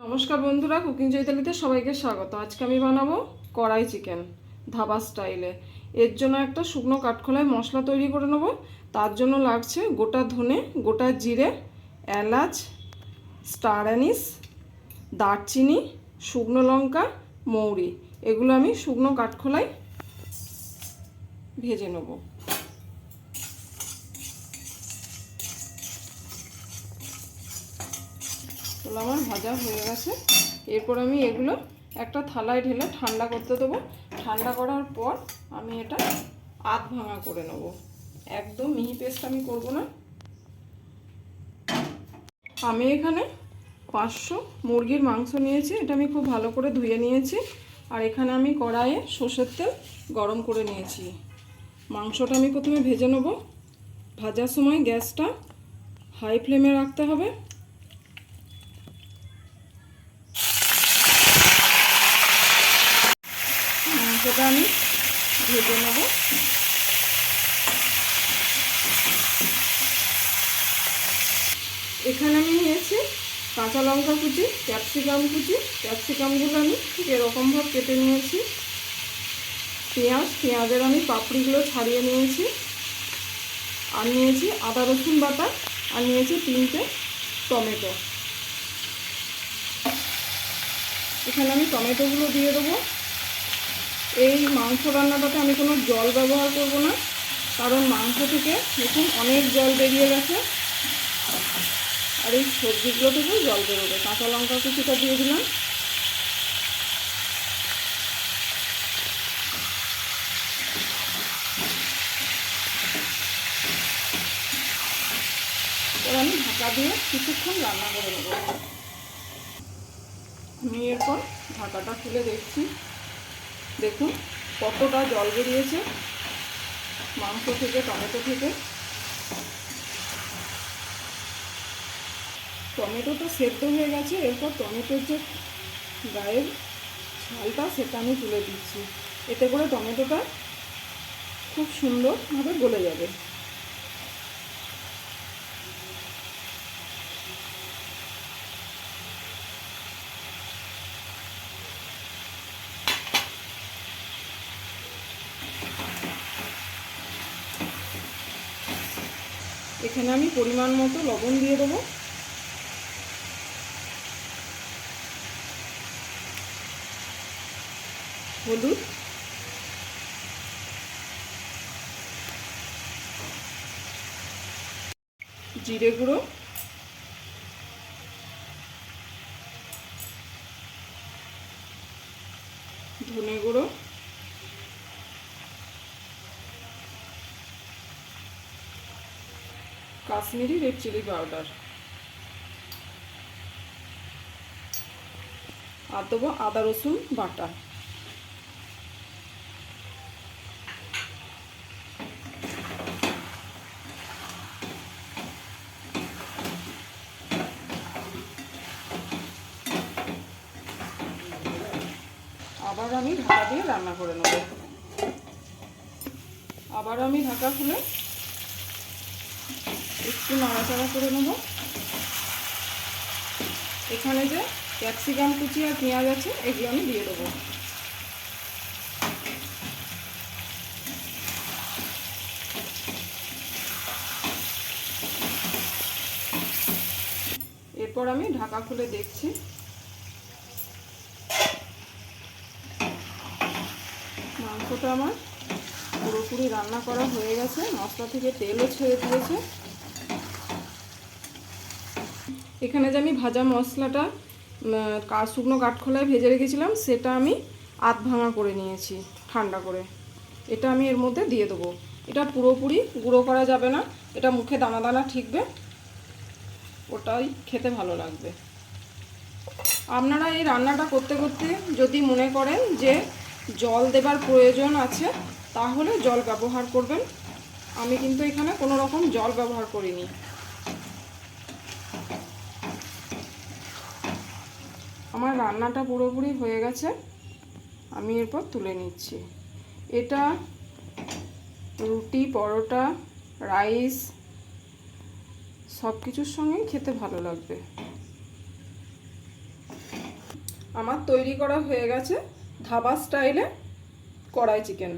নমস্কার বন্ধুরা, কুকিং চৈতালিতে সবাইকে স্বাগত। আজকে আমি বানাবো কড়াই চিকেন ধাবা স্টাইলে। এর জন্য একটা শুকনো কাঠখোলায় মশলা তৈরি করে নেব। তার জন্য লাগছে গোটা ধনে, গোটা জিরে, এলাচ, স্টার অ্যানিস, দারচিনি, শুকনো লঙ্কা, মৌরি। এগুলো আমি শুকনো কাঠখোলায় ভেজে নেব। এগুলো আমার ভাজা হয়ে গেছে। এরপর আমি এগুলো একটা থালায় ঢেলে ঠান্ডা করতে দেবো। ঠান্ডা করার পর আমি এটা আধ ভাঙা করে নেব। একদম মিহি পেস্ট আমি করব না। আমি এখানে 500 মুরগির মাংস নিয়েছি। এটা আমি খুব ভালো করে ধুয়ে নিয়েছি। আর এখানে আমি কড়াইয়ে সর্ষের তেল গরম করে নিয়েছি। মাংসটা আমি প্রথমে ভেজে নেব। ভাজার সময় গ্যাসটা হাই ফ্লেমে রাখতে হবে। মাংসটা আমি ভেজে নেব। এখানে আমি নিয়েছি কাঁচা লঙ্কা কুচি, ক্যাপসিকাম কুচি। ক্যাপসিকামগুলো আমি ঠিক এরকমভাবে কেটে নিয়েছি। পেঁয়াজের আমি পাপড়িগুলো ছাড়িয়ে নিয়েছি। আর নিয়েছি আদা রসুন বাটা। আর নিয়েছি 3টে টমেটো। এখানে আমি টমেটোগুলো দিয়ে দেবো। এই মাংস রান্নাটাতে আমি কোনো জল ব্যবহার করব না, কারণ মাংস থেকে দেখুন অনেক জল বেরিয়ে গেছে। আর এই সবজিগুলো থেকেও জল বেরোবে। কাঁচা লঙ্কা কুচিটা দিয়ে দিলাম। এবার আমি ঢাকা দিয়ে কিছুক্ষণ রান্না করে নেব। আমি এরপর ঢাকাটা খুলে দেখছি। দেখুন কতটা জল বেরিয়েছে মাংস থেকে, টমেটো থেকে। টমেটোটা সেদ্ধ হয়ে গেছে। এরপর টমেটোর যে গায়ের ছালটা সেটা আমি তুলে দিচ্ছি। এতে করে টমেটোটা খুব সুন্দরভাবে গলে যাবে। এখানে আমি পরিমাণ মতো লবণ দিয়ে দেবো। হলুদ, জিরে গুঁড়ো, ধনে গুঁড়ো, কাশ্মীরি রেড চিলি পাউডার। আর দেবো আদা রসুন বাটা। আবার আমি ঢাকা দিয়ে রান্না করে নেব। আবার আমি ঢাকা খুলে একটু নাড়াচাড়া করে নেব। এখানে যে ক্যাপসিকাম কুচি আর পেঁয়াজ আছে এগুলো আমি দিয়ে দেবো। এরপর আমি ঢাকা খুলে দেখছি। মাংসটা আমার পুরোপুরি রান্না করা হয়ে গেছে। মশলা থেকে তেলও ছেড়ে দিয়েছে। এখানে যে আমি ভাজা মশলাটা শুকনো কাঠখোলায় ভেজে রেখেছিলাম সেটা আমি আধ ভাঙা করে নিয়েছি ঠান্ডা করে। এটা আমি এর মধ্যে দিয়ে দেবো। এটা পুরোপুরি গুঁড়ো করা যাবে না, এটা মুখে দানা দানা ঠিকবে, ওটাই খেতে ভালো লাগবে। আপনারা এই রান্নাটা করতে করতে যদি মনে করেন যে জল দেবার প্রয়োজন আছে তাহলে জল ব্যবহার করবেন। আমি কিন্তু এখানে কোনো রকম জল ব্যবহার করিনি। আমার রান্নাটা পুরোপুরি হয়ে গেছে। আমি এরপর তুলে নিচ্ছি। এটা রুটি, পরোটা, রাইস সব কিছুর সঙ্গেই খেতে ভালো লাগবে। আমার তৈরি করা হয়ে গেছে ধাবা স্টাইলে কড়াই চিকেন।